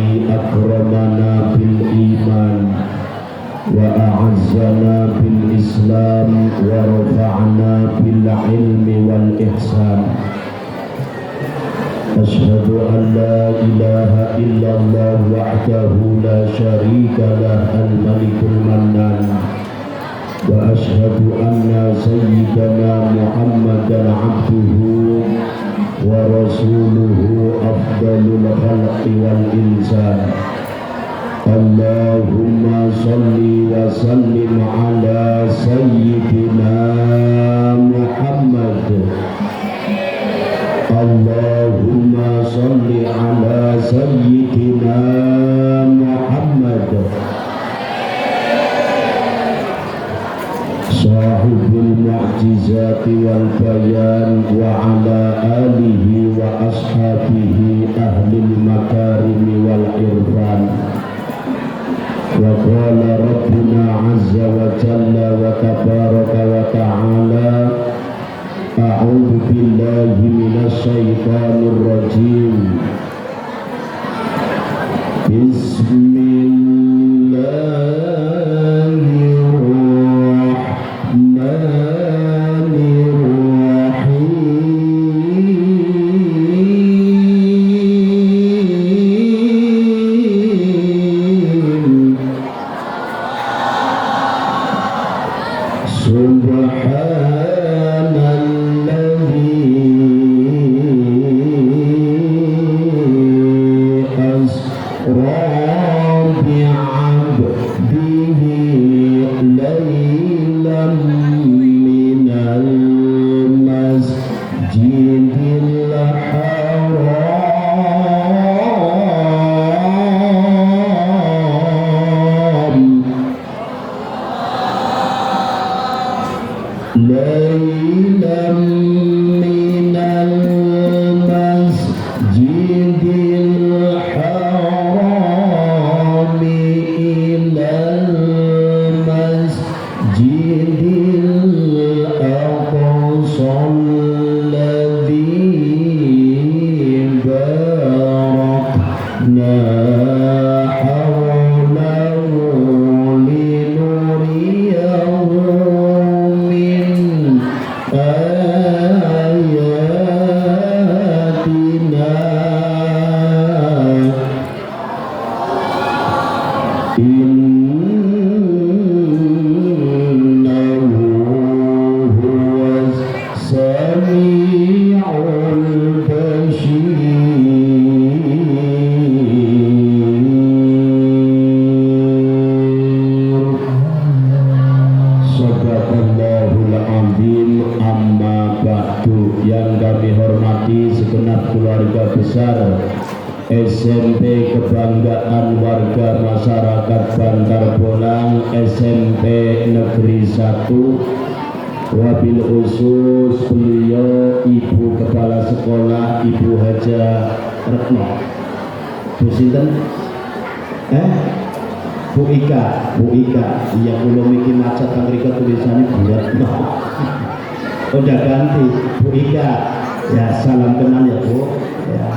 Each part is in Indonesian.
الذي أكرمنا بالإيمان وأعزنا بالإسلام ورفعنا بالعلم والإحسان. أشهد أن لا إله إلا الله وحده لا شريك له الملك المنان، وأشهد أن سيدنا محمدا عبده ورسوله أفضل الخلق والإنسان. اللهم صل وسلم على سيدنا محمد. اللهم صل على سيدنا محمد صاحب المعجزات والبيان وعلى آله وأصحابه أهل المكارم والعرفان. وقال ربنا عز وجل وتبارك وتعالى: أعوذ بالله من الشيطان الرجيم. بسم الله الرحمن الرحيم. سبحان الذي أسرى بعبده ليلا من المسجد الحرام ليلا من المسجد الحرام إلى المسجد الأقصى الذي باركنا حوله لنريه من آياتنا. إنه هو السميع البصير. Sadaqallahul azim. Amma ba'du. Yang kami hormati segenap keluarga besar SMP Kebanggaan Warga Masyarakat Bantar Bolang SMP Negeri 1, wabil khusus beliau Ibu Kepala Sekolah Ibu Haja Retno. Bu sinten? Bu Ika. Iya, kula mikir maca teng mriki tulisannya Bu Retno. Udah ganti Bu Ika. Ya, salam kenal ya Bu. Ya.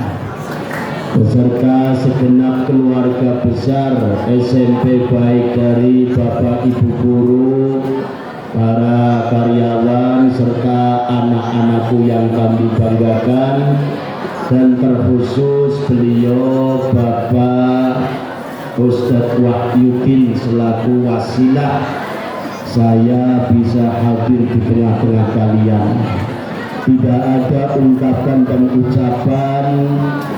Beserta segenap keluarga besar SMP, baik dari Bapak Ibu guru, para karyawan, serta anak-anakku yang kami banggakan, dan terkhusus beliau Bapak Ustadz Wahyudin selaku wasilah saya bisa hadir di tengah-tengah kalian. Tidak ada ungkapan dan ucapan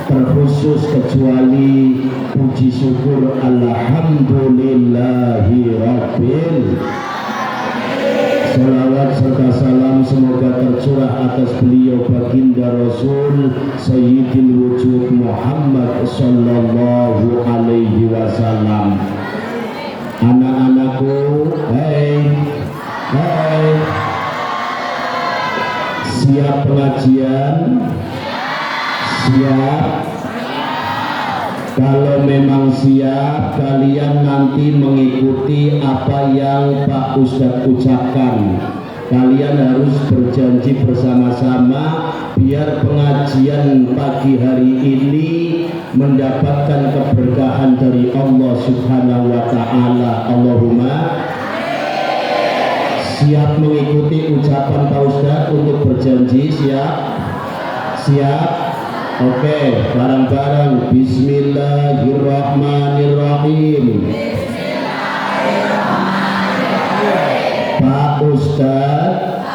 terkhusus kecuali puji syukur alhamdulillahi rabbil. Salawat serta salam semoga tercurah atas beliau baginda Rasul Sayyidil Wujud Muhammad sallallahu alaihi wasallam. Anak-anakku, hai siap pengajian? Siap? Kalau memang siap, kalian nanti mengikuti apa yang Pak Ustadz ucapkan. Kalian harus berjanji bersama-sama biar pengajian pagi hari ini mendapatkan keberkahan dari Allah Subhanahu wa taala. Allahumma. Siap mengikuti ucapan Pak Ustadz untuk berjanji? Siap? Siap? Oke, bareng-bareng. Bismillahirrahmanirrahim. Pak Ustadz,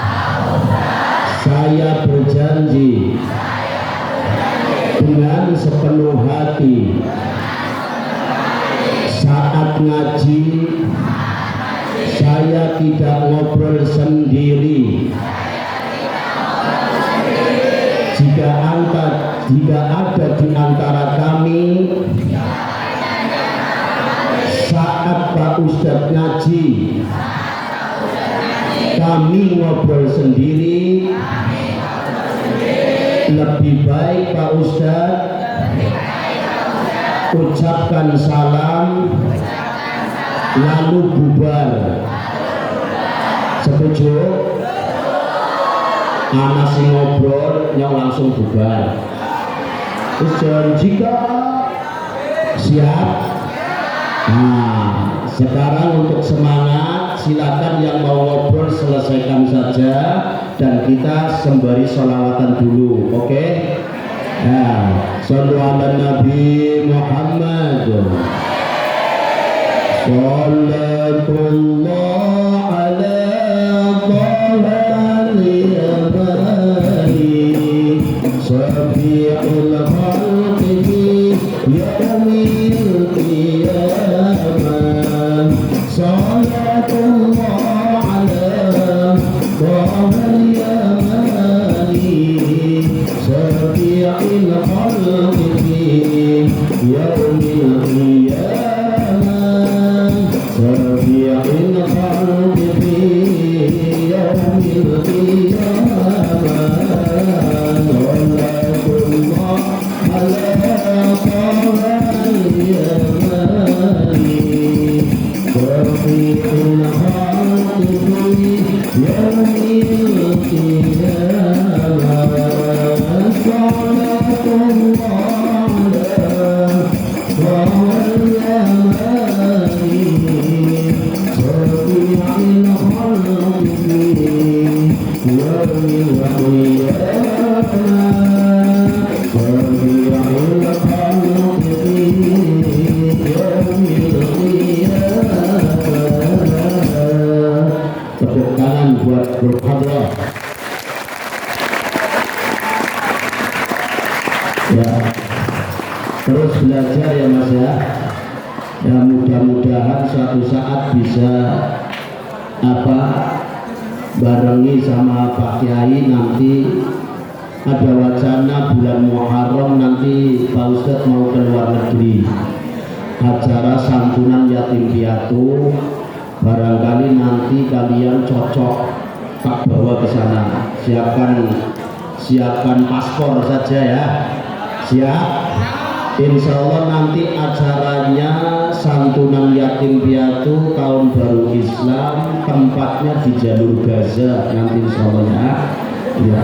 saya berjanji dengan sepenuh hati saat ngaji saya tidak ngobrol sendiri. Jika ada di antara kami saat Pak Ustadz ngaji kami ngobrol sendiri, lebih baik Pak Ustadz ucapkan salam lalu bubar. Setuju? Anak si ngobrol yang langsung bubar. Dan jika siap, nah sekarang untuk semangat, silakan yang mau ngobrol selesaikan saja dan kita sembari sholawatan dulu, oke? Nah, shollu ala Nabi Muhammad. Sallatullah ala Tahalil Yamani Sabi'ul Khalqi Yawmil Qiyamah. Sallatullah ala Tahalil Yamani Sabi'ul Khalqi Yawmil Qiyamah. Sabi'ul Khalqi Yawmil Qiyamah. Tepuk tangan buat berkhabar. Ya, terus belajar ya Mas ya. Ya mudah-mudahan suatu saat bisa barengi sama Pak Kiai. Nanti ada wacana bulan Muharram nanti Pak Ustadz mau ke luar negeri, acara santunan yatim piatu. Barangkali nanti kalian cocok tak bawa ke sana. Siapkan paspor saja ya. Siap? Insya Allah nanti acaranya santunan yatim piatu tahun baru Islam, tempatnya di jalur Gaza nanti insya Allah ya.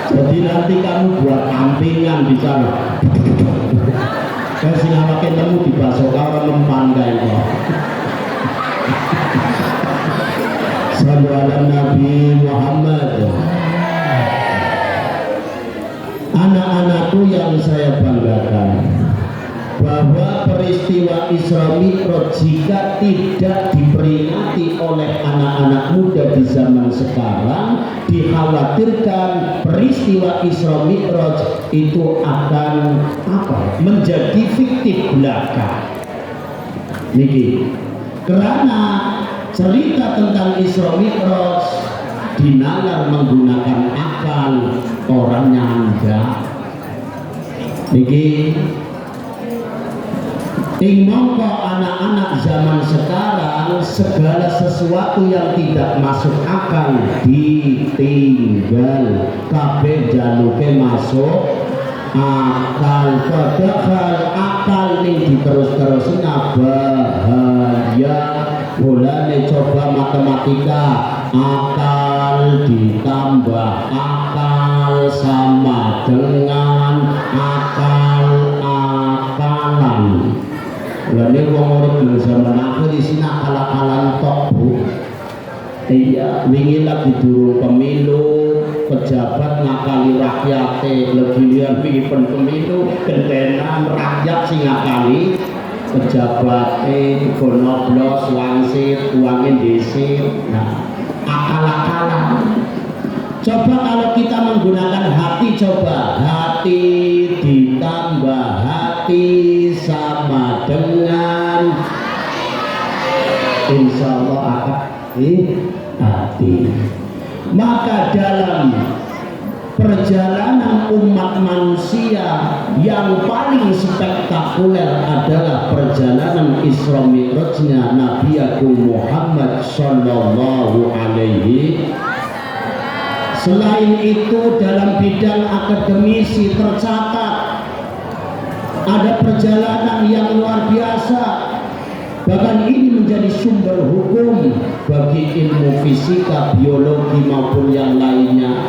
Jadi nanti kamu buat ampingan di sana. Kasih ngamakin kamu di bakso orang mempan kayak kok. Sallu ala Nabi Muhammad. Anak-anakku yang saya banggakan, bahwa peristiwa Isra Mi'raj jika tidak diperingati oleh anak-anak muda di zaman sekarang, dikhawatirkan peristiwa Isra Mi'raj itu akan menjadi fiktif belaka. Niki, karena cerita tentang Isra Mi'raj dinalar menggunakan akal orang nyanda. Niki mongko anak-anak zaman sekarang segala sesuatu yang tidak masuk akal ditinggal, kabeh jaluke masuk akal. Padahal akal ning diterus-terus bahaya. Bolane coba matematika, akal akal ditambah akal sama dengan akal-akalan. Lalu wong urip zaman akhir di sini akal-akalan tok, Bu. Iya, wingi lagi durung pemilu, pejabat ngakali rakyat, lagi lihat wingi pemilu, gentenan rakyat sing ngakali pejabat gonoblos, wangsit, uangin disit. Nah, akal-akalan. Coba kalau kita menggunakan hati, coba hati ditambah hati sama dengan insya Allah akan hati. Maka dalam perjalanan umat manusia yang paling spektakuler adalah perjalanan Isra Mi'rajnya Nabi Agung Muhammad Sallallahu Alaihi. Selain itu dalam bidang akademisi tercatat ada perjalanan yang luar biasa. Bahkan ini menjadi sumber hukum bagi ilmu fisika, biologi maupun yang lainnya,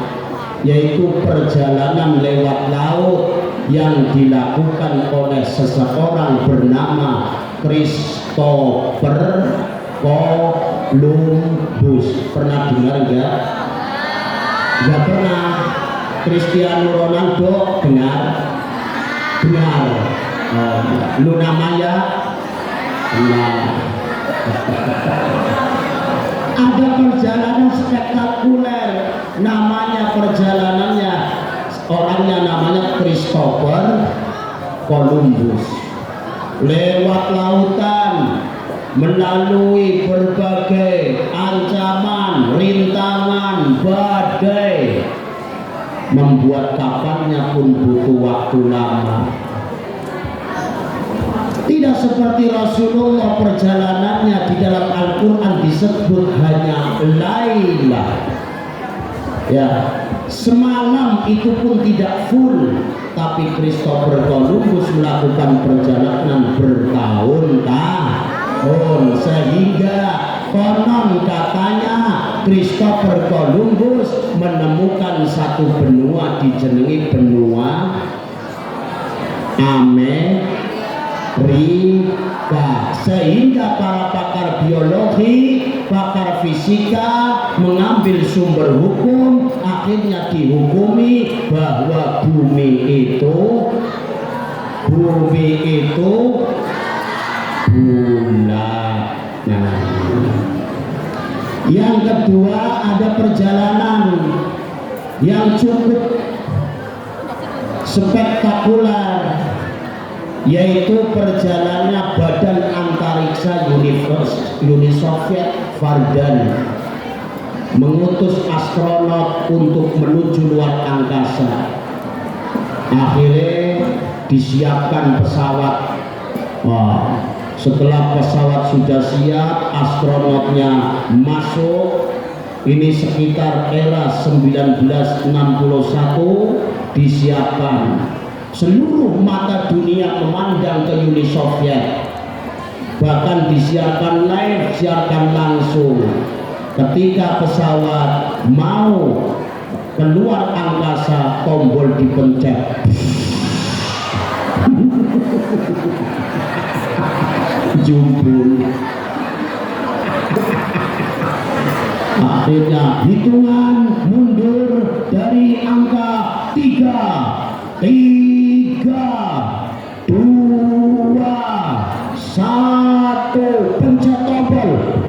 yaitu perjalanan lewat laut yang dilakukan oleh seseorang bernama Christopher Columbus. Pernah dengar enggak? Enggak pernah. Cristiano Ronaldo dengar? Dengar. Luna Maya? Nah, ada perjalanan spektakuler, namanya perjalanannya orangnya namanya Christopher Columbus, lewat lautan melalui berbagai ancaman, rintangan, badai, membuat kapalnya pun butuh waktu lama. Tidak seperti Rasulullah, perjalanannya di dalam Al-Quran disebut hanya Lailah. Ya, semalam itu pun tidak full, tapi Christopher Columbus melakukan perjalanan bertahun-tahun, sehingga konon katanya Christopher Columbus menemukan satu benua dijenengi benua Amerika, sehingga para pakar biologi, pakar fisika mengambil sumber hukum, akhirnya dihukumi bahwa bumi itu bulat. Nah, yang kedua ada perjalanan yang cukup spektakuler, yaitu perjalanannya Badan Antariksa Uni Soviet Vardan mengutus astronot untuk menuju luar angkasa. Akhirnya disiapkan pesawat. Setelah pesawat sudah siap, astronotnya masuk. Ini sekitar era 1961 disiapkan. Seluruh mata dunia memandang ke Uni Soviet, bahkan disiarkan live, siarkan langsung. Ketika pesawat mau keluar angkasa, tombol dipencet. Jumbul. Akhirnya hitungan mundur dari angka 3, 2, 1, pencet tombol.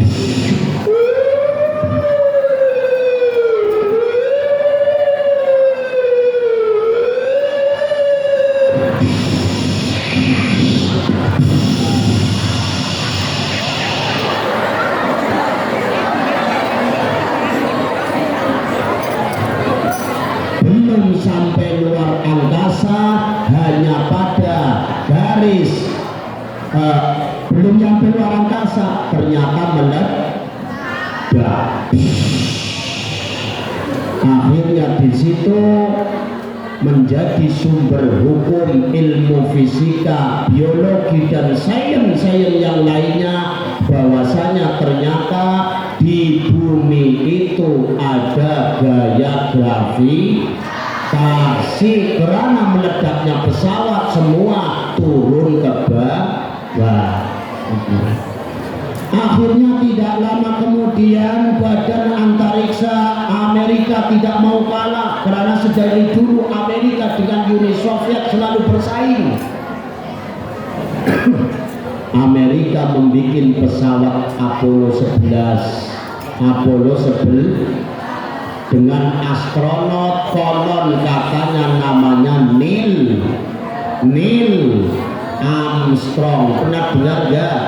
Belum sampai luar angkasa, hanya pada garis belum sampai luar angkasa, ternyata meledak. Akhirnya di situ menjadi sumber hukum ilmu fisika, biologi dan sains yang lainnya bahwasanya ternyata di bumi itu ada gaya gravitasi. Karena meledaknya pesawat semua turun ke bawah. Akhirnya tidak lama kemudian Badan Antariksa Amerika tidak mau kalah, karena sejak dulu Amerika dengan Uni Soviet selalu bersaing. Amerika membuat pesawat Apollo 11 dengan astronot konon katanya namanya Neil Armstrong. Pernah dengar gak?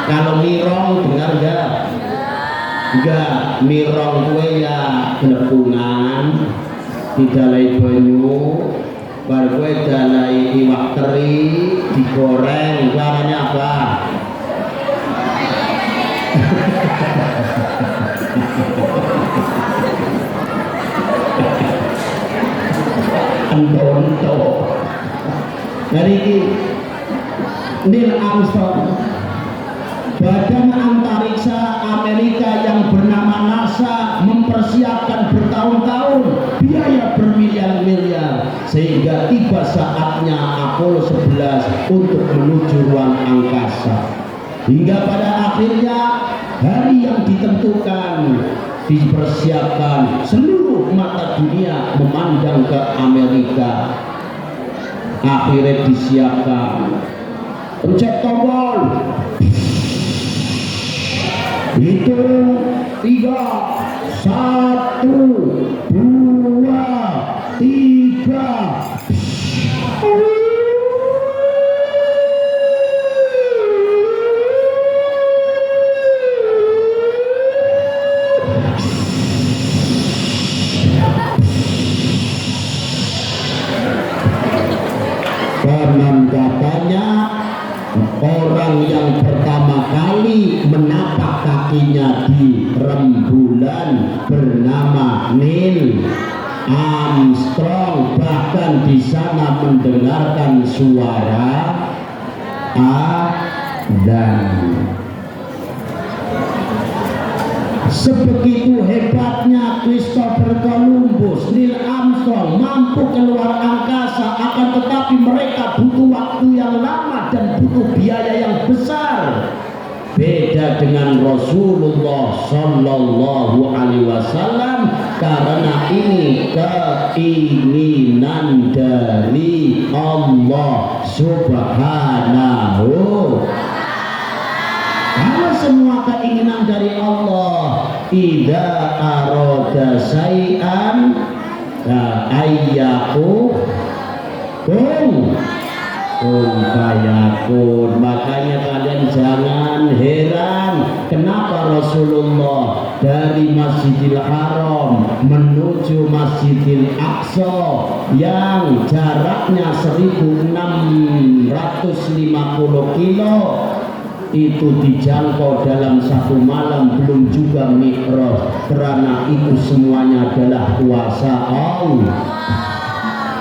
Kalau Mirong dengar gak? Enggak, Mirong gue ya penepungan didalai banyu, baru gue dalai iwak teri digoreng, caranya apa? Entonto. Dari Neil Armstrong, Badan Antariksa Amerika yang bernama NASA mempersiapkan bertahun-tahun, biaya bermiliar-miliar, sehingga tiba saatnya Apollo 11 untuk menuju ruang angkasa. Hingga pada akhirnya hari yang ditentukan dipersiapkan, seluruh mata dunia memandang ke Amerika. Akhirnya disiapkan, pencet tombol, hitung 3, 1, 2, 3. Konon katanya orang yang pertama kali menapak kakinya di rembulan bernama Neil Armstrong, bahkan di sana mendengarkan suara adzan. Sebegitu hebatnya Christopher Columbus, Neil Armstrong mampu keluar angkasa, akan tetapi mereka butuh waktu yang lama dan butuh biaya yang besar. Beda dengan Rasulullah Sallallahu Alaihi Wasallam, karena ini keinginan dari Allah Subhanahu. Kalau semua keinginan dari Allah, idza arada syai'an ayyaku kun fayakun. Makanya kalian jangan heran kenapa Rasulullah dari Masjidil Haram menuju Masjidil Aqsa yang jaraknya 1650 kilo itu dijangkau dalam satu malam, belum juga Mi'raj, karena itu semuanya adalah kuasa Allah.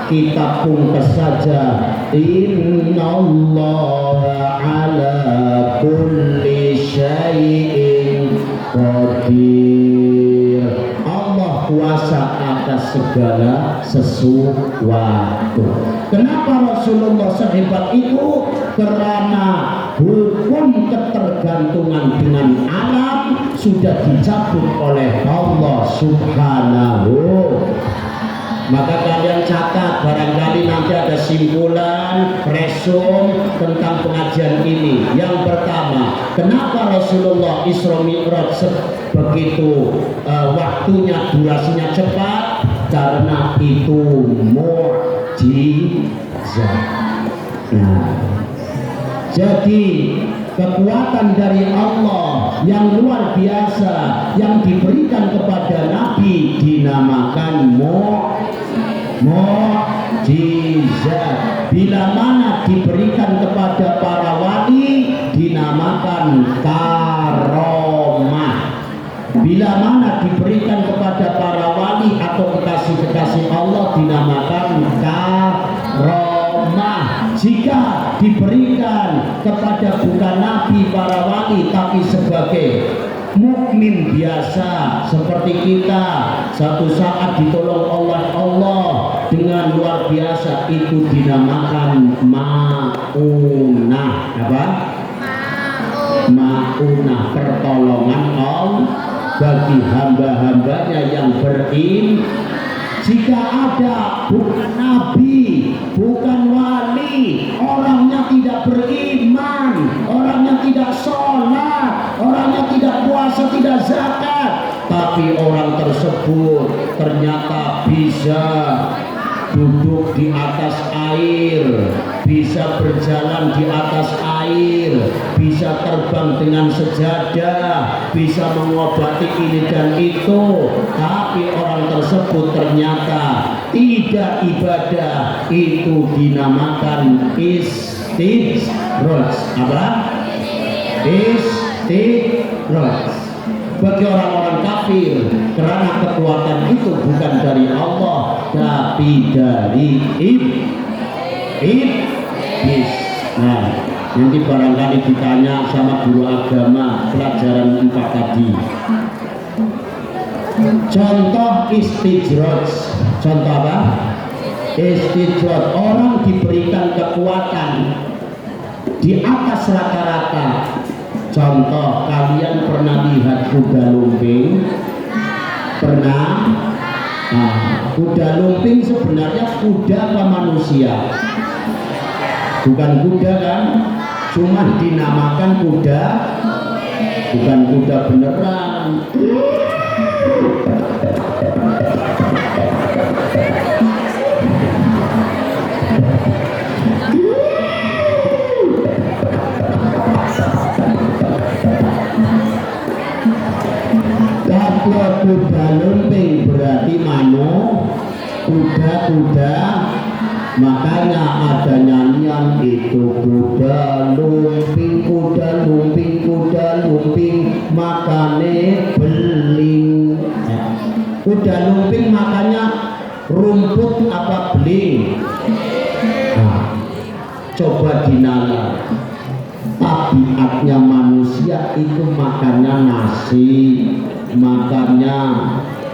Kita pungkas saja, innallaha ala kulli syai'in qadir. Allah kuasa atas segala sesuatu. Kenapa Rasulullah sehebat itu? Karena hukum ketergantungan dengan alam sudah dicabut oleh Allah Subhanahu. Maka kalian catat, barangkali nanti ada simpulan resum tentang pengajian ini. Yang pertama, kenapa Rasulullah Isra Mi'raj begitu waktunya, durasinya cepat? Karena itu mukjizat. Nah, jadi kekuatan dari Allah yang luar biasa yang diberikan kepada Nabi dinamakan mukjizat. Bila mana diberikan kepada para wali dinamakan karomah. Bila mana diberikan kepada para wali atau kekasih-kekasih Allah dinamakan karomah. Jika diberikan kepada bukan nabi, para wali wali, tapi sebagai mukmin biasa seperti kita, satu saat ditolong oleh Allah dengan luar biasa, itu dinamakan maunah. Apa? Maunah, pertolongan Allah bagi hamba-hambanya yang beriman. Jika ada bukan nabi, bukan wali, orangnya tidak beriman, orangnya tidak sholat, orangnya tidak puasa, tidak zakat, tapi orang tersebut ternyata bisa duduk di atas air, bisa berjalan di atas air, bisa terbang dengan sejadah, bisa mengobati ini dan itu, tapi orang tersebut ternyata tidak ibadah, itu dinamakan istiroj. Apa? Istiroj. Bagi orang-orang kafir, karena kekuatan itu bukan dari Allah tapi dari iblis. Nah, nanti barangkali ditanya sama guru agama pelajaran 4 tadi, contoh istijroj. Contoh apa? Istijroj, orang diberikan kekuatan di atas rata-rata. Contoh, kalian pernah lihat kuda lumping? Pernah? Nah, kuda lumping sebenarnya kuda apa manusia? Bukan kuda kan? Cuma dinamakan kuda, bukan kuda beneran. Kalau kuda lumping berarti kuda-kuda, makanya ada nyanyian itu, kuda lumping, kuda lumping, kuda lumping, makane beling. Kuda lumping makanya rumput apa beling. Nah, coba dinalar, tabiatnya manusia itu makannya nasi, makannya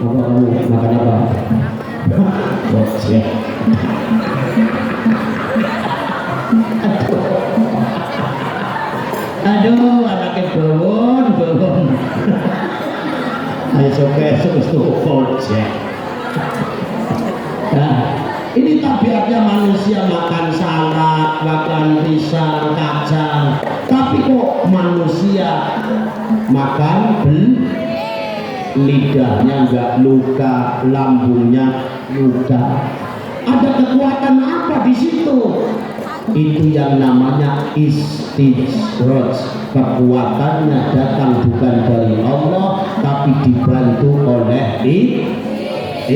apa? Kamu makan apa? Gojek. Aduh, anaknya bawon. Ayo besok itu gojek. Nah, ini tabiatnya manusia, makan salad, makan pisang, kacang. Tapi kok manusia makan lidahnya enggak luka, lambungnya luka. Ada kekuatan apa di situ? Itu yang namanya istijroj. Kekuatannya datang bukan dari Allah, tapi dibantu oleh iblis.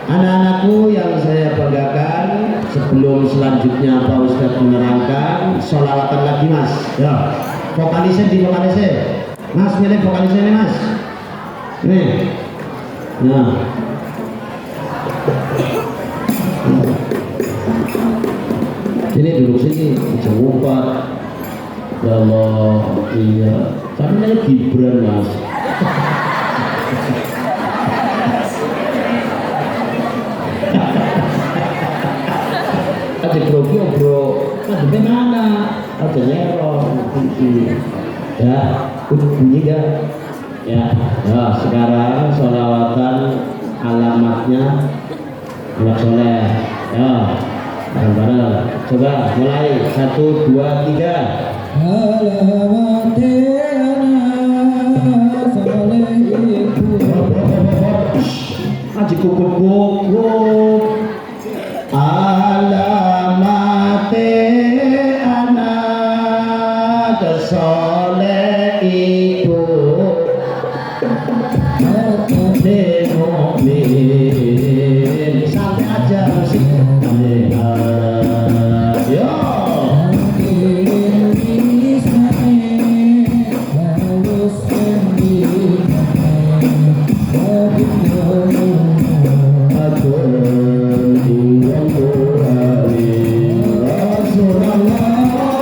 Anak-anakku yang saya banggakan, sebelum selanjutnya Pak Ustadz menerangkan, sholawatan lagi mas. Ya, vokalisnya di vokalisnya. Mas, milih vokalisnya nih mas. Nih. Nah. Ini duduk sini, jangan ngumpet. Ya Allah, iya. Tapi ini Gibran mas. Ada grogi bro, ada mana? Ada nyerong, ya, udah bunyi gak? Ya, nah sekarang sholawatan alamatnya anak soleh. Ya, bareng-bareng. Coba mulai 1, 2, 3. Aji kukup-kukup alamate anak soleh itu mukmin. Santai aja musik. Yo. Rasulullah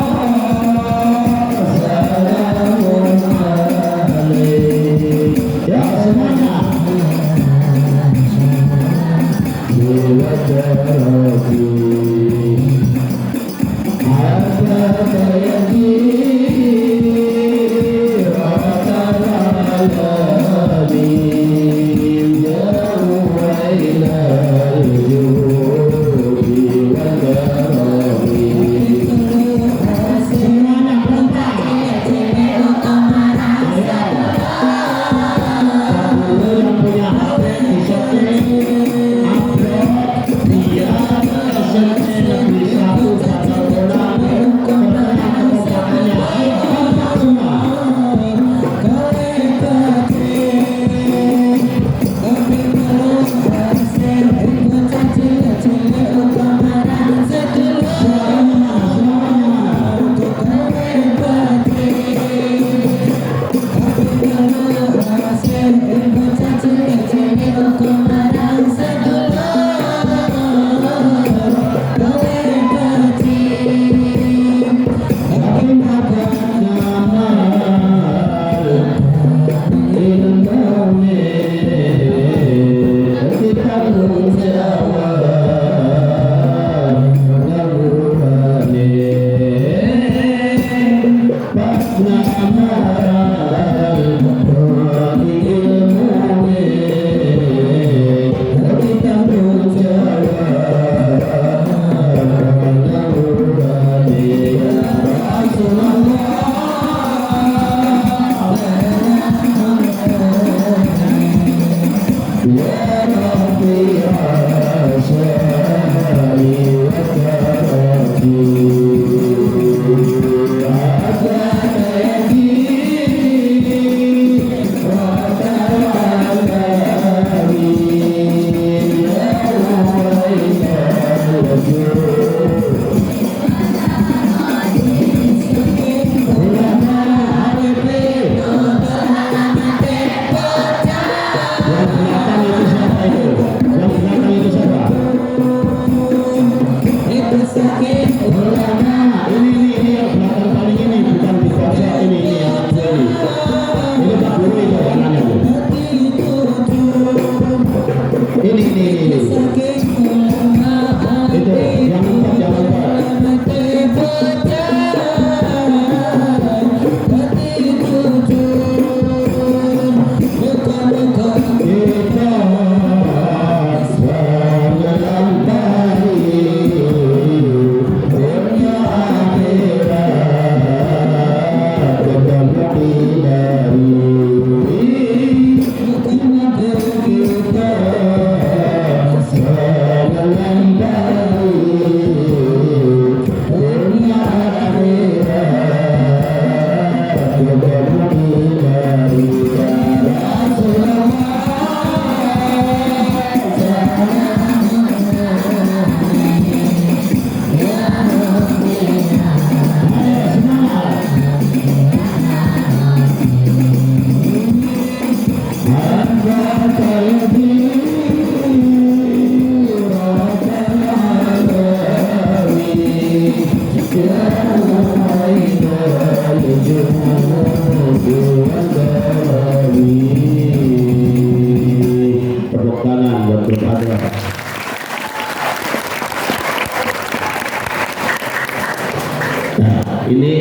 Ini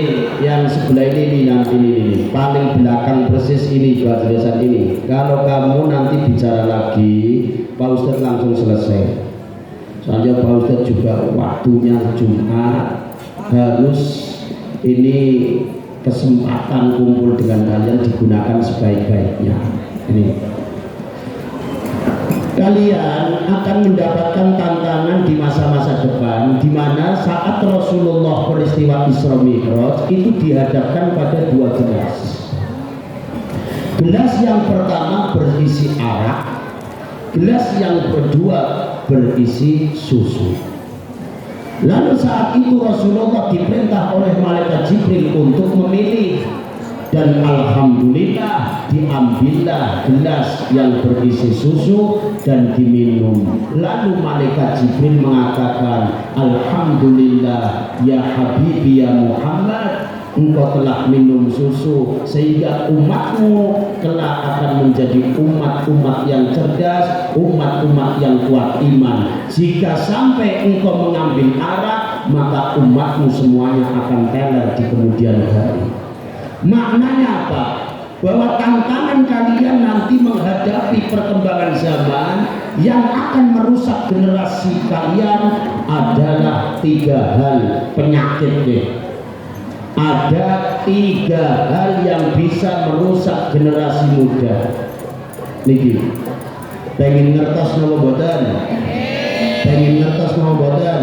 yang sebelah ini nanti ini paling belakang persis ini buat tulisan ini. Kalau kamu nanti bicara lagi, Pak Ustadz langsung selesai. Soalnya Pak Ustadz juga waktunya Jumat, harus ini kesempatan kumpul dengan kalian digunakan sebaik-baiknya. Ini kalian akan mendapatkan tantangan di masa-masa depan, di mana saat Rasulullah peristiwa Isra Mi'raj itu dihadapkan pada dua gelas. Gelas yang pertama berisi arak, gelas yang kedua berisi susu. Lalu saat itu Rasulullah diperintah oleh malaikat Jibril untuk memilih, dan alhamdulillah diambillah gelas yang berisi susu dan diminum. Lalu malaikat Jibril mengatakan, alhamdulillah ya habibi ya Muhammad, engkau telah minum susu sehingga umatmu kelak akan menjadi umat-umat yang cerdas, umat-umat yang kuat iman. Jika sampai engkau mengambil arak, maka umatmu semuanya akan teler di kemudian hari. Maknanya apa? Bahwa tantangan kalian nanti menghadapi perkembangan zaman yang akan merusak generasi kalian adalah tiga hal penyakit nih. Ada tiga hal yang bisa merusak generasi muda. Niki, pengen ngertos nama boten? Pengen ngertos nama boten?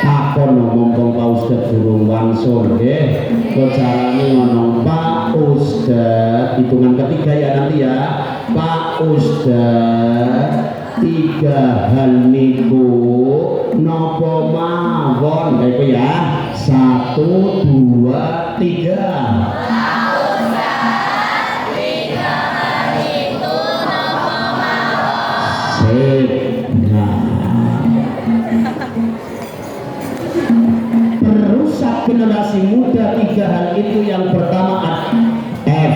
Takon ngomong Pak Ustadz durung wangsul nggih. Kok carane ngomong Pak Ustadz, hitungan ketiga ya nanti ya. Pak Ustadz, tiga hal niku napa mawon kayak ya. 1, 2, 3. Sip. Nah, perusak generasi muda 3 hal itu. Yang pertama F,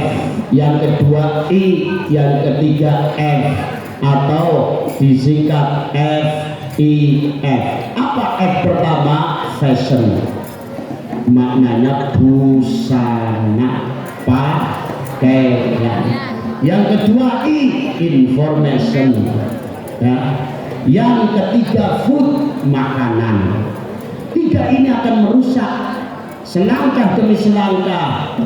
yang kedua I, yang ketiga F, atau disingkat FIF. Apa F pertama? Fashion, maknanya busana, pakaian. Yang kedua I, information, ya. Yang ketiga food, makanan. 3 ini akan merusak selangkah demi selangkah,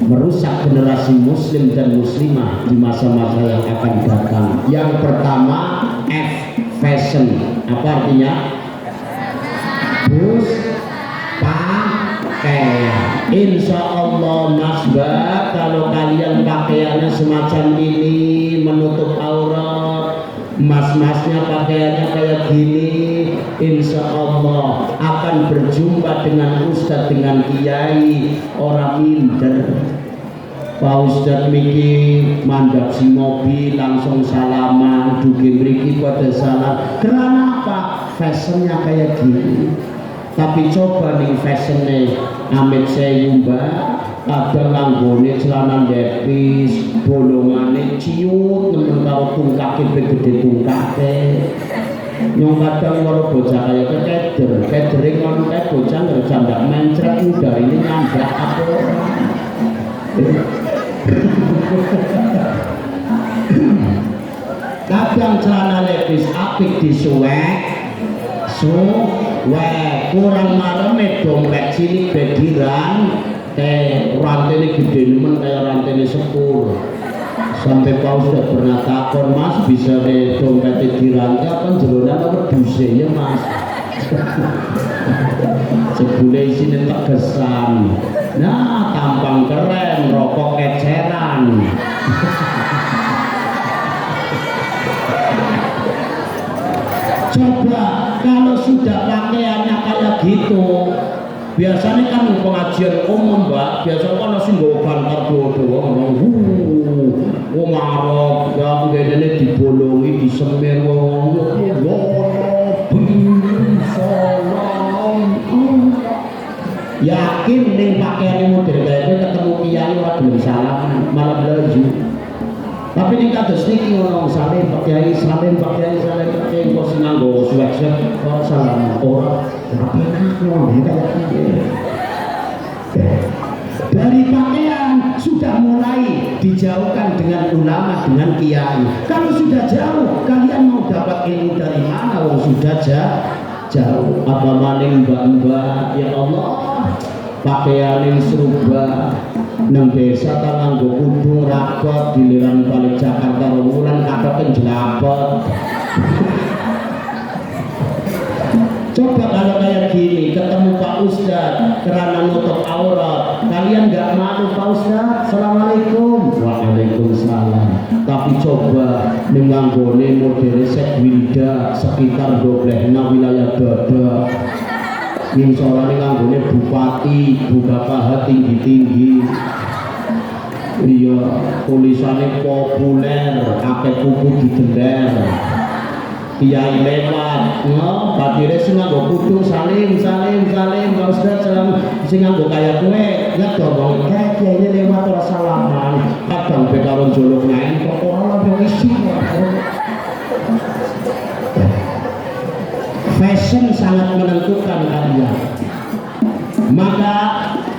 merusak generasi muslim dan muslimah di masa-masa yang akan datang. Yang pertama F, fashion. Apa artinya? Bus, pakaian. Insya Allah Mas Mbak, kalau kalian pakaiannya semacam ini menutup aurat, mas-masnya pakaiannya kayak gini, insya Allah akan berjumpa dengan ustadz, dengan kiai, orang minder. Pak Ustadz miki mandap si mobil langsung salaman, dugi mriki pada salam. Karena apa? Fashionnya kayak gini. Tapi coba nih fashionnya amit sewu Mbak, kadang langgone celana depis, bolongane ciut, nemen karo tungkake gede tungkake. Yang kadang karo bocah kaya keder, kedering ngono kae bocah ndak mencret udah ini nambah apa. Kadang celana lepis apik disuwek, kurang mareme dompet cilik bediran, rantene gede nemen kayak rantene sepur. Sampai Pak Ustadz pernah takon, Mas bisa dompetnya dirangka kan jeronan apa dusenya Mas. Sebule isine tegesan. Nah, tampang keren, rokok eceran. Coba kalau sudah pakaiannya kayak gitu, biasanya kan pengajian umum Mbak, biasanya kan masih bawa bantar doang, ngarep, ya begini dibolongi, disemir, yakin nih pakaiannya model kayak gitu ketemu kiai orang belum salam, malah belaju. Tapi ini kados niki ngono salim Pak Kiai, salim Pak Kiai, salim Pak Kiai, kok nganggo sweatshirt ora salam ora ngono kayak gitu. Dari pakaian sudah mulai dijauhkan dengan ulama, dengan kiai. Kalau sudah jauh, kalian mau dapat ilmu dari mana? Wong sudah jauh. Apa maning mbak-mbak, ya Allah, pakaian yang serba. Nang desa ta nganggo kudung ragot giliran balik Jakarta rumulan katoken jelabot. Coba kalau kayak gini ketemu Pak Ustadz karena nutup aurat, kalian nggak malu Pak Ustadz? Assalamualaikum. Waalaikumsalam. Tapi coba menganggone model sek Wilda sekitar Doblehna wilayah Dada. Yang seorang nganggone bupati, buka tinggi-tinggi. Iya, tulisannya populer, akeh kuku didender. Kiai lewat, batire sing nganggo kudu salim, Pak Ustadz salam, sing nganggo kaya kowe, ya dorong kiai lewat ora salaman. Kadang pe karo njolok nang kok ora ono isi. Fashion sangat menentukan kalian. Maka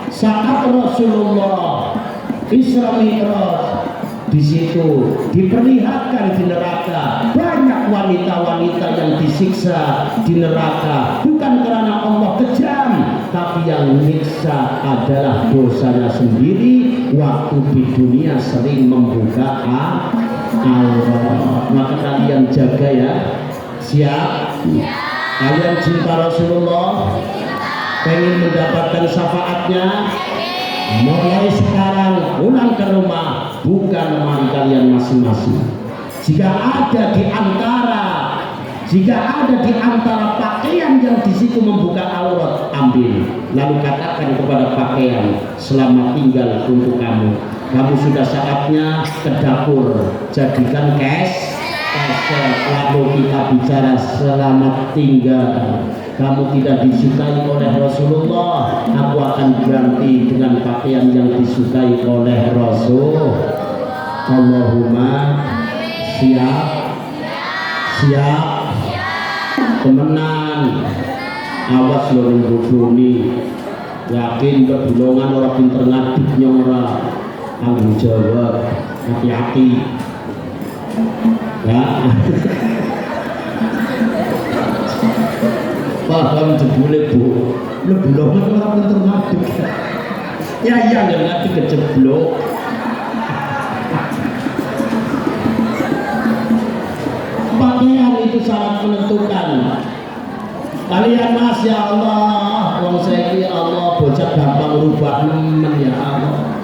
saat Rasulullah Isra Mi'raj, di situ diperlihatkan di neraka banyak wanita-wanita yang disiksa di neraka, bukan karena Allah kejam, tapi yang menyiksa adalah dosanya sendiri waktu di dunia sering membuka aurat. Maka kalian jaga ya. Siap? Kalian cinta Rasulullah, pengen mendapatkan syafaatnya, mulai sekarang pulang ke rumah bukan lemari kalian masing-masing. Jika ada di antara pakaian yang di situ membuka aurat, ambil. Lalu katakan kepada pakaian, selamat tinggal untuk kamu. Kamu sudah saatnya ke dapur, jadikan cash. Lalu kita bicara selamat tinggal, kamu tidak disukai oleh Rasulullah, aku akan ganti dengan pakaian yang disukai oleh Rasul. Allahumma siap, siap, temenan, awas lo nunggu-nunggu, yakin kedulungan orang pinter ngaduknya orang tanggung jawab, hati-hati ya. Paham jebule bu, lebulungan orang pinter ngaduk ya, iya nggak ngerti kejeblok. Pakaian itu sangat menentukan. Kalian mas ya Allah, wong saiki Allah bocah gampang rubah nemen ya Allah.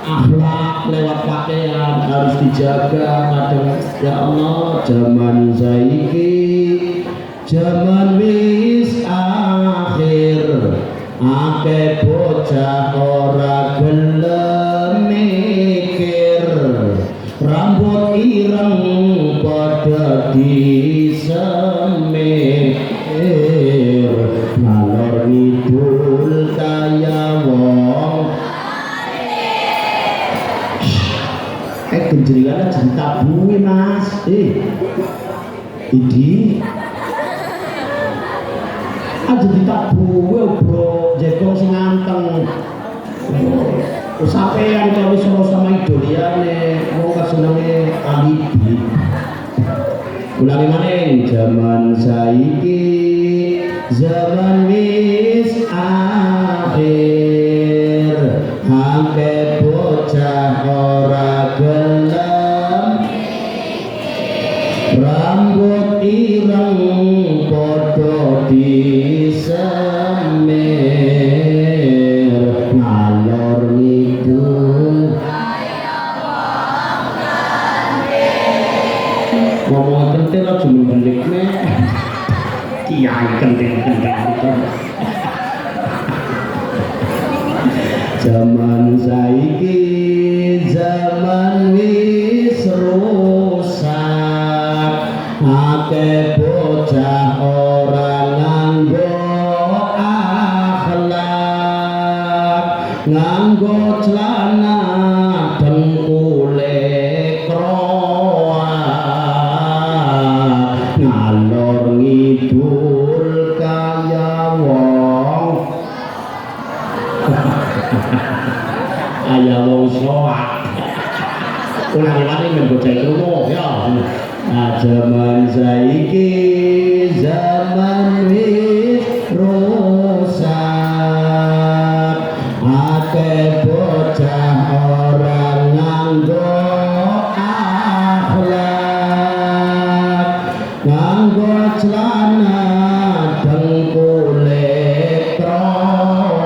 Akhlak lewat pakaian harus dijaga kadang ya Allah. Zaman saiki zaman wis akhir, akeh bocah ora gelem mikir, rambut ireng pada disemir, ngalor ngidul kaya wong genjringannya cinta bumi mas. Idi aja ditabuhe bro, jekong sing anteng. Sampeyan kalau solo sama idoliane mau kasenenge alibi. Ulangi maning, zaman saiki zaman wis akhir, akeh bocah ora gelem, rambut ireng padha disemir, ngalor ngidul ngomong kentil aja mbelik nek kiai kentil-kentil. Zaman saiki zaman wis rusak, akeh bocah ora nganggo akhlak, nganggo celana dengkule kroak, ngalor ngidul kaya wong aya wong soak. Ulang-ulang ini bocah krungu ya. Zaman saiki zaman wis rusak, akeh bocah ora nganggo akhlak, nganggo celana dengkule kroak,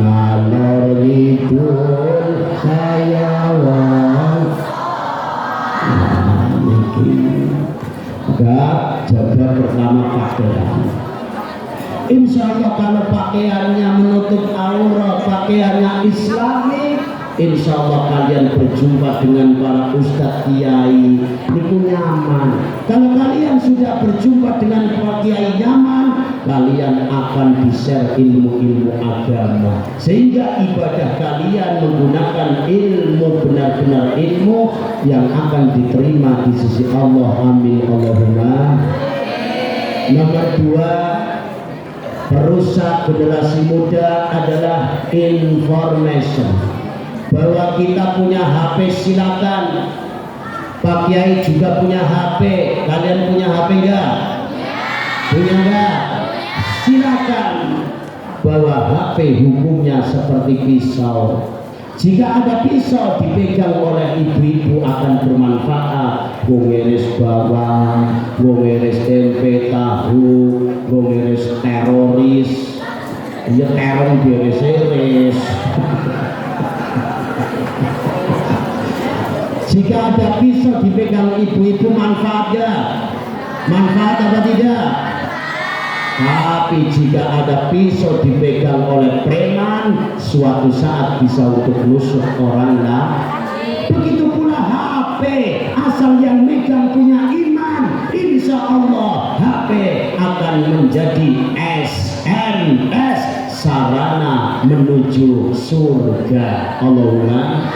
ngalor ngidul kaya wong gak jaga pertama pakaian. Insya Allah kalau pakaiannya menutup aurat, pakaiannya islami, insya Allah kalian berjumpa dengan para ustadz kiai itu nyaman. Kalau kalian sudah berjumpa dengan para kiai nyaman, kalian akan di-share ilmu-ilmu agama, sehingga ibadah kalian menggunakan ilmu, benar-benar ilmu yang akan diterima di sisi Allah. Amin Allahumma. Nomor 2, perusak generasi muda adalah information. Bahwa kita punya HP, silakan. Pak Kiai juga punya HP. Kalian punya HP enggak? Punya enggak? Silakan. Bahwa HP hukumnya seperti pisau. Jika ada pisau dipegang oleh ibu-ibu akan bermanfaat. Ngiris bawang, ngiris tempe tahu, ngiris teroris. Ya terong diiris-iris. Jika ada pisau dipegang ibu-ibu manfaat ya? Manfaat apa tidak? Tapi jika ada pisau dipegang oleh preman, suatu saat bisa untuk nusuk orang lah. Begitu pula HP. asal yang megang punya iman, insya Allah HP akan menjadi SMS, sarana menuju surga. Allahumma.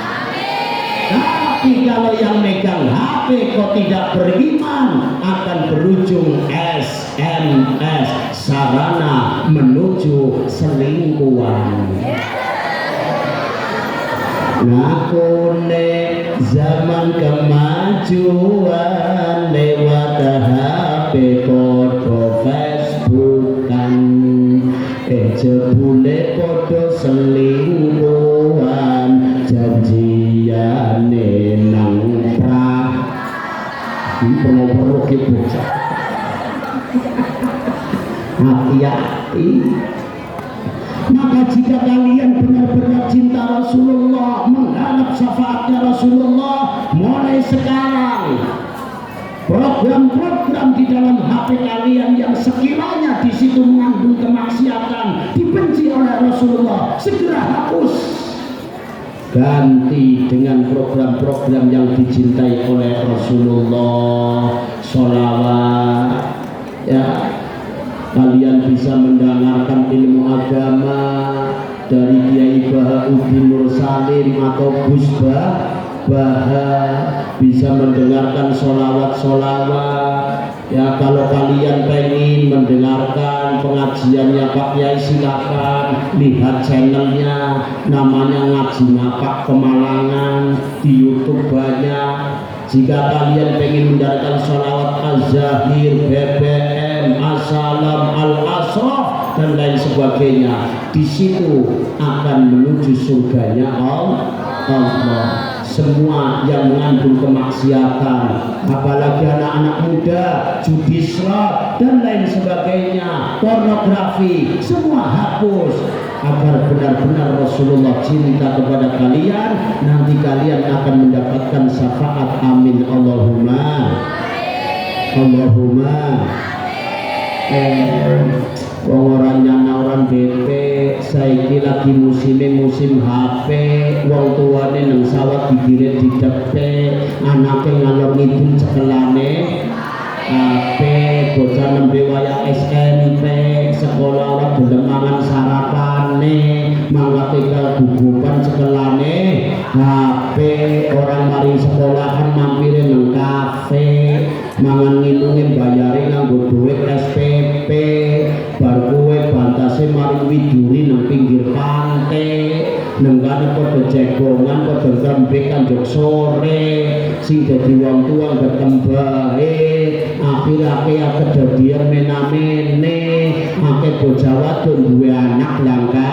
Tapi kalau yang megang HP kok tidak beriman, akan berujung SMS, sarana menuju selingkuhan. Ngakune zaman kemajuan lewat HP podo Facebookan, jebule podo selingkuhan, janjiane nang pra perlu gitu. Hati-hati. Maka jika kalian benar-benar cinta Rasulullah, mengharap syafaatnya Rasulullah, mulai sekarang program-program di dalam HP kalian yang sekiranya di situ mengandung kemaksiatan, dibenci oleh Rasulullah, segera hapus. Ganti dengan program-program yang dicintai oleh Rasulullah, sholawat, ya. Kalian bisa mendengarkan ilmu agama dari Kiai Bahauddin Nur Salim atau Gus Baha, bisa mendengarkan sholawat-sholawat. Ya, kalau kalian pengen mendengarkan pengajiannya Pak Kiai, silakan lihat channelnya, namanya Ngaji Ngapak Kemalangan, di YouTube banyak. Jika kalian pengen mendengarkan sholawat Az-Zahir, BBM, As-Salam, Al-Asraf dan lain sebagainya, di situ akan menuju surganya Allah. Semua yang mengandung kemaksiatan, apalagi anak-anak muda, judi slot dan lain sebagainya, pornografi, semua hapus agar benar-benar Rasulullah cinta kepada kalian. Nanti kalian akan mendapatkan syafaat. Amin Allahumma. Allahumma. Orang nyana orang bete, saiki lagi musim HP, wong tuane nang sawah digiret didepte, anake ngalor ngidul cekelane HP, bocah nembe wayah SMP, sekolah ora gelem mangan sarapane, mangkate gugupan cekelane HP, orang mari sekolahan mampire nang kafe, mangan ngilungin bayare nganggo duit SPP, bar kowe bantase mari widuri nang pinggir pantai, nenggane padha cegongan, padha grembek kanjok sore, sing dadi wong tua bertembahe, akhir-akhir kedadian menamene, akeh bocah wadon duwe anak langka.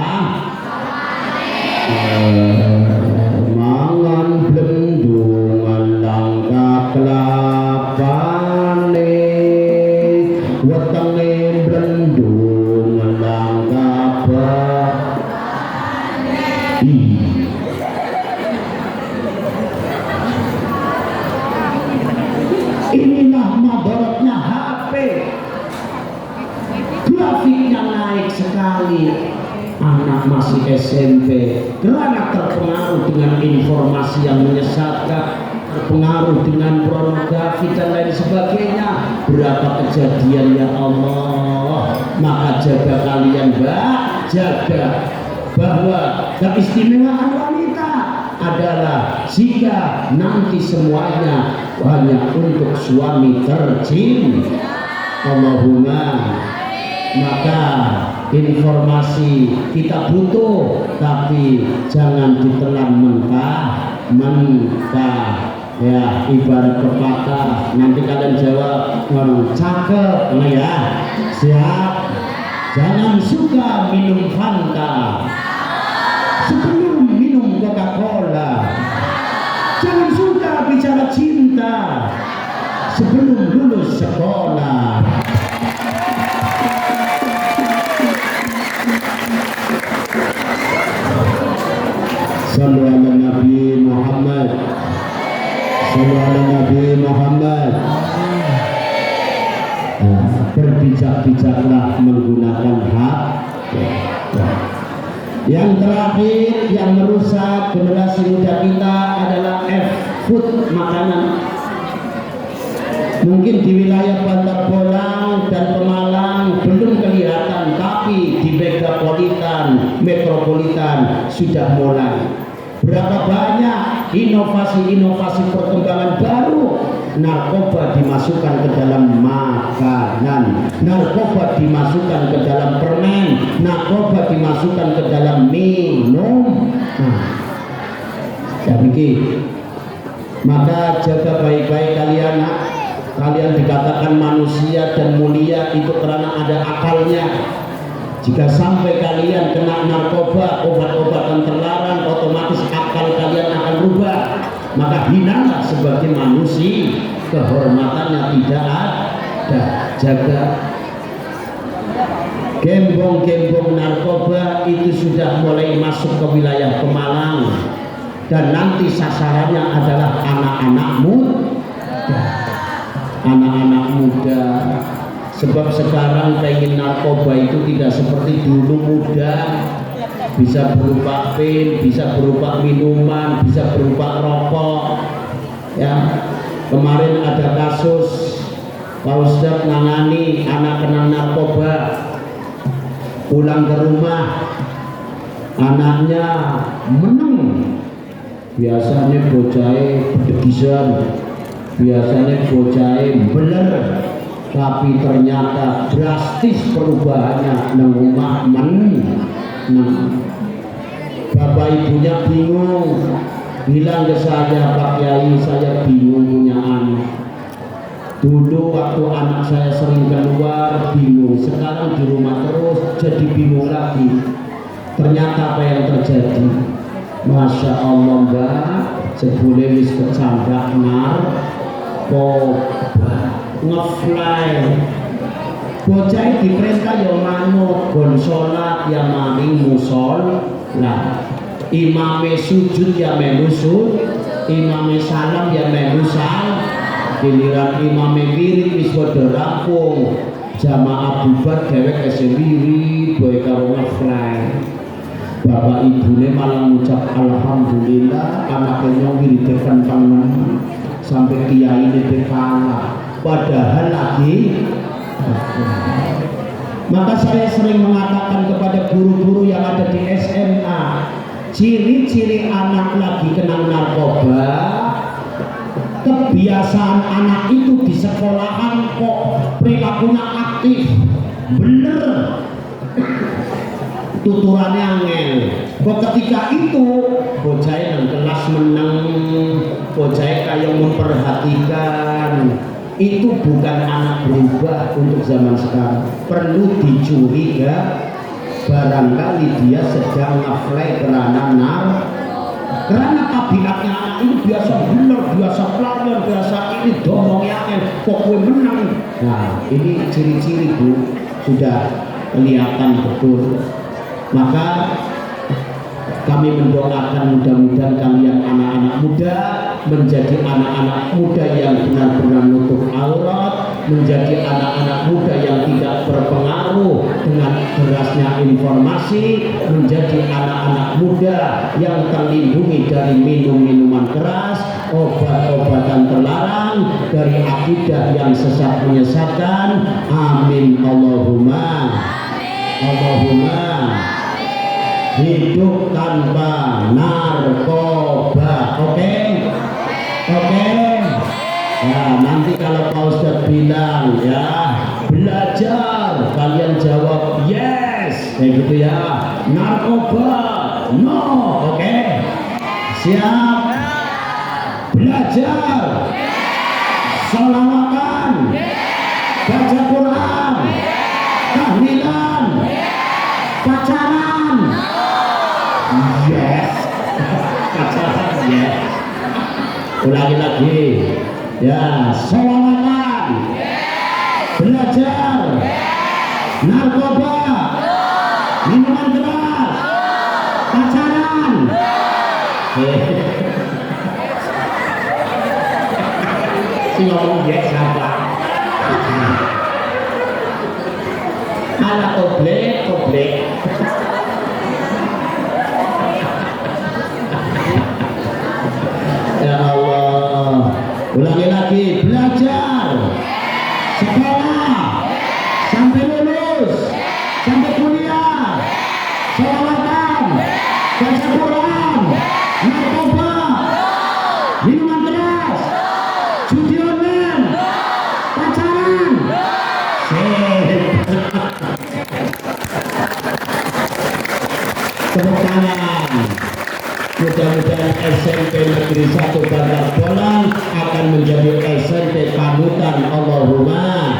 Mangan blendungan langka kelapane, wetenge blendungan langka inilah madaratnya HP. Grafiknya naik sekali. Anak masih SMP karena terpengaruh dengan informasi yang menyesatkan, terpengaruh dengan pornografi dan lain sebagainya. Berapa kejadian ya Allah. Maka jaga kalian, Mbak, jaga bahwa keistimewaan wanita adalah jika nanti semuanya hanya untuk suami tercinta. Allahumma. Maka informasi kita butuh, tapi jangan ditelan mentah ya, ibarat pepatah. Nanti kalian jawab orang cakep, nah ya, siap. Jangan suka minum Fanta sebelum minum Coca-Cola. Jangan suka bicara cinta sebelum lulus sekolah. Sallu ala Nabi Muhammad. Sallu ala Nabi Muhammad. Berbijak-bijaklah menggunakan hak. Yang terakhir yang merusak generasi muda kita adalah food, makanan. Mungkin di wilayah Bantar Bolang dan Pemalang belum kelihatan, tapi di metropolitan sudah mulai. Berapa banyak inovasi-inovasi perkembangan baru. Narkoba dimasukkan ke dalam makanan, narkoba dimasukkan ke dalam permen, narkoba dimasukkan ke dalam minum. Ya begini. Maka jaga baik-baik kalian. Kalian dikatakan manusia dan mulia itu karena ada akalnya. Jika sampai kalian kena narkoba, obat-obatan terlarang, otomatis akal kalian akan berubah. Maka hinalah sebagai manusia, kehormatannya tidak ada. Jaga. Gembong-gembong narkoba itu sudah mulai masuk ke wilayah Pemalang, dan nanti sasarannya adalah anak-anak muda. Anak-anak muda. Sebab sekarang pengen narkoba itu tidak seperti dulu muda. Bisa berupa pil, bisa berupa minuman, bisa berupa rokok. Ya, kemarin ada kasus Pak Ustadz nangani anak kena narkoba, pulang ke rumah anaknya meneng. Biasanya bocahnya bedegisan, biasanya bocahnya beler, tapi ternyata drastis perubahannya nang rumah bapak ibunya bingung, bilang ke saya, Pak Kiai, saya bingung punya anak. Dulu waktu anak saya sering keluar bingung, sekarang di rumah terus jadi bingung lagi. Ternyata apa yang terjadi? Masya Allah mbak, sebelum wis kecandak narkoba ngefly. Bocah diperintah ya manut, gon sholat ya maring musol. Nah, imame sujud ya melu sujud, imame salam ya melu salam. Giliran imame wirid wis padha rampung, jamaah bubar dhewek esih wirid boy karo ngefly. Bapak ibune malah ngucap alhamdulillah anaknya wirid kentang sampai kiai ini kalah, padahal lagi. Maka saya sering mengatakan kepada guru-guru yang ada di SMA, ciri-ciri anak lagi kena narkoba, kebiasaan anak itu di sekolahan kok perilakunya aktif, bener, tuturannya angel. Kok ketika itu bocah yang kelas menang, bocah kayak memperhatikan. Itu bukan anak berubah untuk zaman sekarang. Perlu dicuriga, barangkali dia sedang ngefly karena tabiatnya anak ini biasa bener, biasa pelajar, biasa ini domong yakin kok gue menang. Nah ini ciri-ciri Bu sudah kelihatan betul. Maka kami mendoakan mudah-mudahan kalian anak-anak muda menjadi anak-anak muda yang benar-benar nutup aurat, menjadi anak-anak muda yang tidak berpengaruh dengan derasnya informasi, menjadi anak-anak muda yang terlindungi dari minum-minuman keras, obat-obatan terlarang, dari akidah yang sesat menyesatkan. Amin Allahumma. Allahumma. Hidup tanpa narkoba, oke? Oke? Ya, nanti kalau Pak Ustadz bilang ya belajar, kalian jawab yes, kayak gitu ya. Narkoba, no, oke? Siap? Belajar, sholawatan, baca Quran, tahlilan, pacaran. Yes. Yes. Ulangi lagi. Ya, sholawatan. Yes. Belajar. Yes. Narkoba. Yes. Minuman keras. Yes. Pacaran. Yes. Si ngomong yes siapa? Anak oblek. Ya Allah, ulangi lagi, belajar, Tepuk tangan. Mudah-mudahan SMP Negeri 1 Bandar Bolang akan menjadi SMP panutan. Allahumma.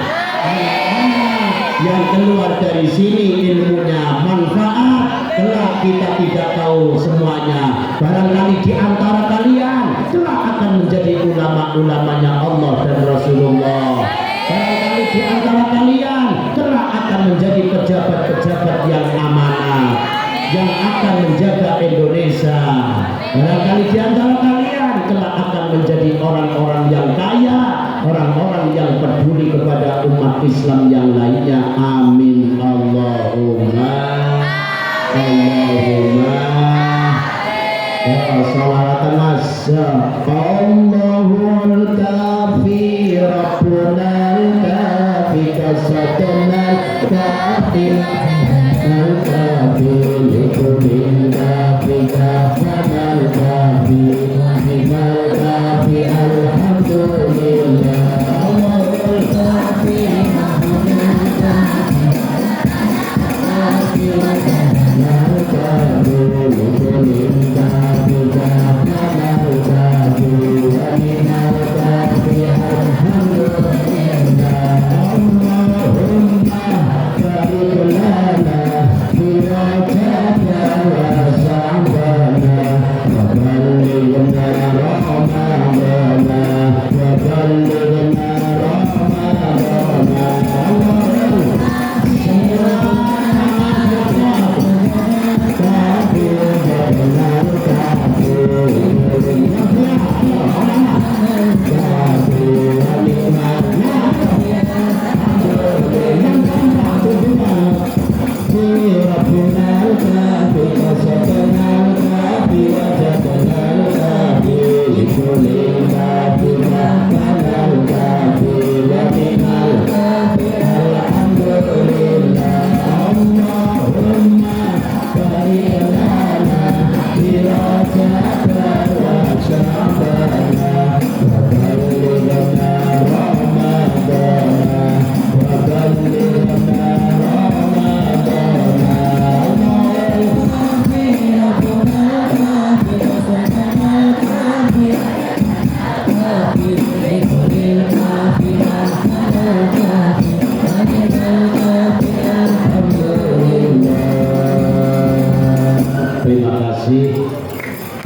Yang keluar dari sini ilmunya manfaat, kelak kita tidak tahu semuanya. Barangkali di antara kalian kelak akan menjadi ulama-ulamanya Allah dan Rasulullah. Barangkali di antara kalian kelak akan menjadi pejabat-pejabat yang amanah, yang akan menjaga Indonesia. Barangkali di antara kalian kelak akan menjadi orang-orang yang kaya, orang-orang yang peduli kepada umat Islam yang lainnya. Amin. Allahumma. Allahumma. Salawatan masya Allahul kafi Rabbunal kafi kasatanal kafi al-kafi likulin kafi kafanal kafi limal kafi alhamdulillah Allahul kafi Rabbunal kafi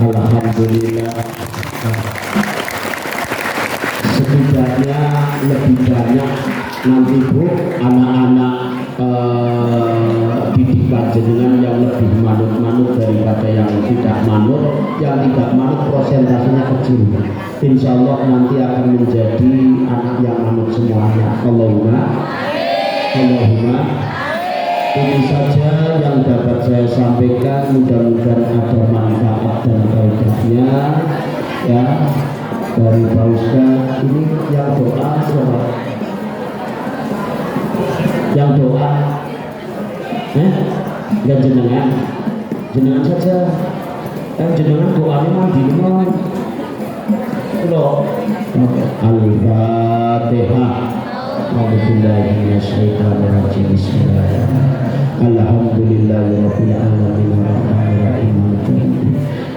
Alhamdulillah. Setidaknya lebih banyak nanti Bu anak-anak didikan jenengan yang lebih manut-manut daripada yang tidak manut. Yang tidak manut prosentasenya kecil. Insya Allah nanti akan menjadi anak yang manut semuanya. Allahumma. Allahumma. Ini saja yang dapat saya sampaikan, mudah-mudahan ada manfaat dan faedahnya ya dari Pak Ustaz. Ini yang doa siapa? Yang doa dan jenengan saja jenengan doanya mandi mohon loh. Al-Fatihah. Bismillahirrahmanirrahim. Alhamdulillahirabbil alamin arrahmanirrahim.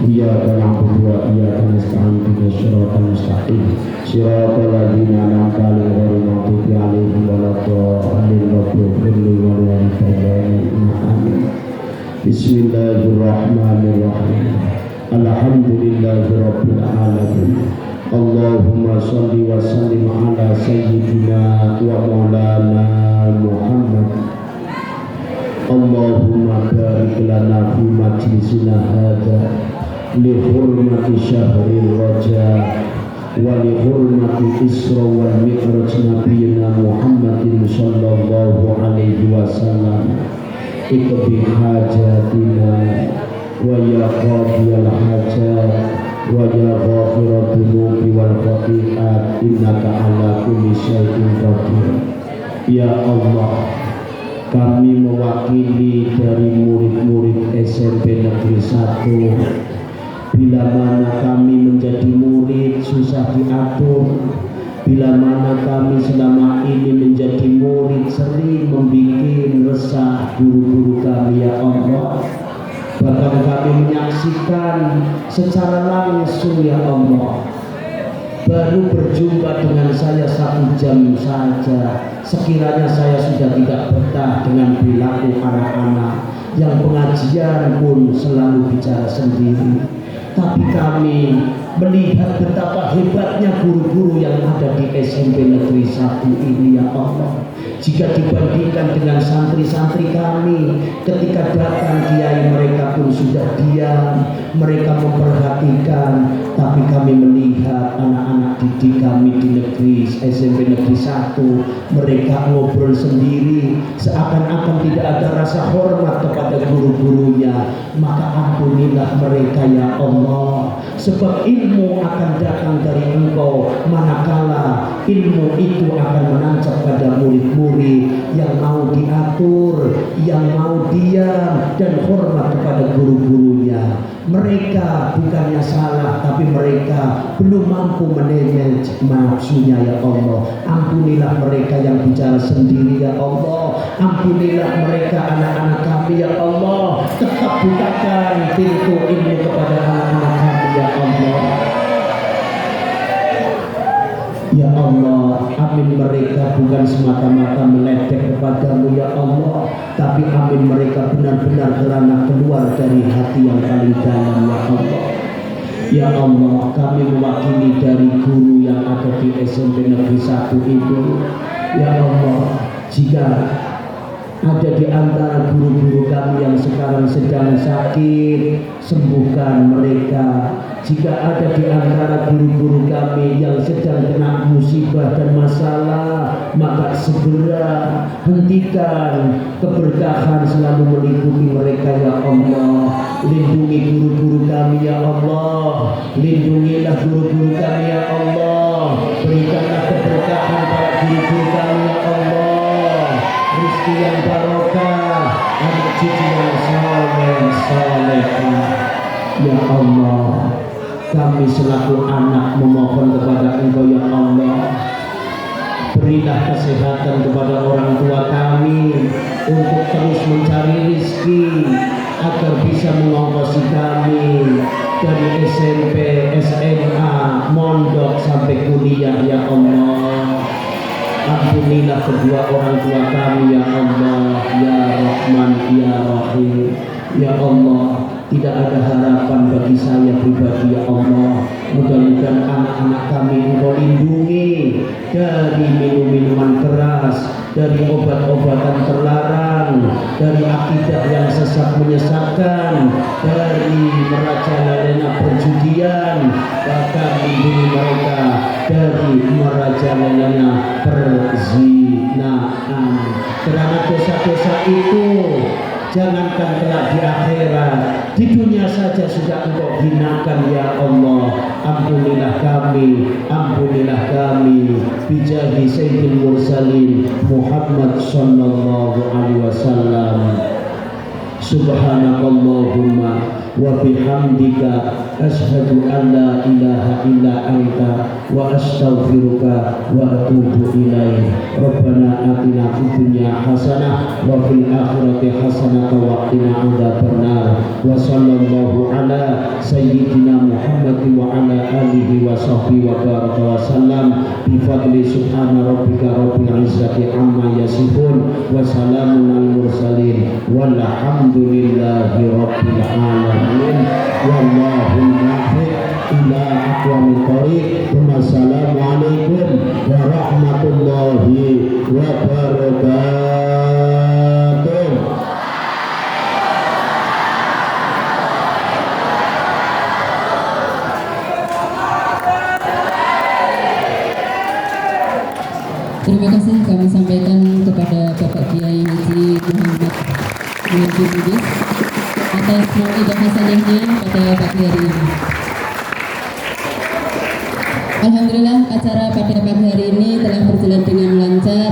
Iyyaka na'budu wa iyyaka nasta'in ihdinas siratal mustaqim. Siratal ladzina an'amta 'alaihim ghairil maghdubi 'alaihim waladdallin. Bismillahirrahmanirrahim. Alhamdulillahirabbil alamin. Allahumma sholli wa sallim ala sayyidina wa maulana Muhammad. Allahumma barik lana fi majlisina hadza li hurmati syahril rajab wa li hurmati isra wal mi'raj nabiyina Muhammadin sallallahu alaihi wasallam. Ikbi hajatina wa ya qadiyal hajat wa ya ghafirat dhunubi wal khati'at innaka ala kulli syai'in qadir. Ya Allah, kami mewakili dari murid-murid SMP Negeri 1. Bila mana kami menjadi murid susah diatur, bila mana kami selama ini menjadi murid sering membuat resah guru-guru kami, ya Allah, bahkan kami menyaksikan secara langsung ya Allah. Baru berjumpa dengan saya 1 jam saja, sekiranya saya sudah tidak betah dengan perilaku anak-anak yang pengajian pun selalu bicara sendiri. Tapi kami melihat betapa hebatnya guru-guru yang ada di SMP Negeri 1 ini ya Allah. Jika dibandingkan dengan santri-santri kami, ketika datang kiai mereka pun sudah diam, mereka memperhatikan. Tapi kami melihat anak-anak didik kami di negeri SMP Negeri 1, mereka ngobrol sendiri, seakan-akan tidak ada rasa hormat kepada guru-gurunya. Maka ampunilah mereka ya Allah, sebab ilmu akan datang dari Engkau, manakala ilmu itu akan menancap pada murid-murid yang mau diatur, yang mau diam dan hormat kepada guru-gurunya. Mereka bukannya salah, tapi mereka belum mampu manage nafsunya ya Allah. Ampunilah mereka yang bicara sendiri ya Allah. Ampunilah mereka anak-anak kami ya Allah. Tetap bukakan pintu ilmu kepada anak-anak kami ya Allah. Ya Allah, amin mereka bukan semata-mata meledek kepadamu ya Allah, tapi amin mereka benar-benar kerana keluar dari hati yang paling dalam ya Allah. Ya Allah, kami mewakili dari guru yang ada di SMP Negeri 1 itu. Ya Allah, jika ada di antara guru-guru kami yang sekarang sedang sakit, sembuhkan mereka. Jika ada di antara guru-guru kami yang sedang kena musibah dan masalah, maka segera hentikan, keberkahan selalu meliputi mereka ya Allah. Lindungi guru-guru kami ya Allah. Lindungilah guru-guru kami ya Allah. Berikanlah keberkahan pada guru-guru kami ya Allah. Rizki yang barokah, anak cucu yang saleh. Ya Allah, kami selaku anak memohon kepada Engkau ya Allah, berilah kesehatan kepada orang tua kami untuk terus mencari rizki agar bisa mengongkosi kami dari SMP, SMA, mondok sampai kuliah ya Allah. Ampunilah kedua orang tua kami ya Allah, ya Rahman ya Rahim. Ya Allah, tidak ada harapan bagi saya pribadi ya Allah. Mudah-mudahan anak-anak kami Engkau lindungi dari minum-minuman keras, dari obat-obatan terlarang, dari akidah yang sesat menyesatkan, dari merajalela perjudian, bahkan lindungi mereka dari merajalela perzinaan. Karena dosa-dosa itu jangankan kelak di akhirat, di dunia saja sudah Engkau hinakan ya Allah. Ampunilah kami bijahi sayyidil mursalin Muhammad sallallahu alaihi wasallam. Subhanakallahumma wa bihamdika asyhadu an la ilaha illa anta wa astaghfiruka wa atubu ilaik. Rabbana atina fid dunya hasanah wa fil akhirati hasanah wa qina adzabannar. Wa sallallahu ala sayyidina Muhammad wa ala alihi wa sahbihi wa baraka wa sallam bi fadli subhana rabbika rabbil izzati amma yasifun wa salamun al mursalin walhamdulillahi rabbil alamin. Wallahu muwaffiq ila aqwamit thoriq. Wassalamualaikum warahmatullahi wabarakatuh. Terima kasih kami sampaikan kepada Bapak Kiai Haji Muhammad Muhammad Bugis atas mau'idah hasanahnya pada pagi hari ini. Alhamdulillah, acara pada pagi hari ini telah berjalan dengan lancar,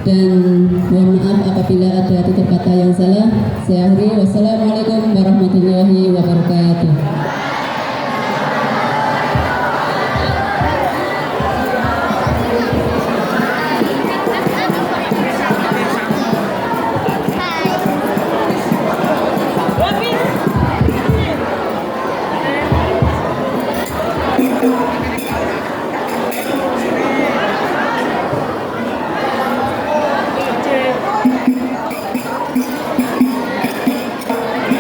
dan mohon maaf apabila ada tutur kata yang salah. Saya akhiri, wassalamualaikum warahmatullahi wabarakatuh.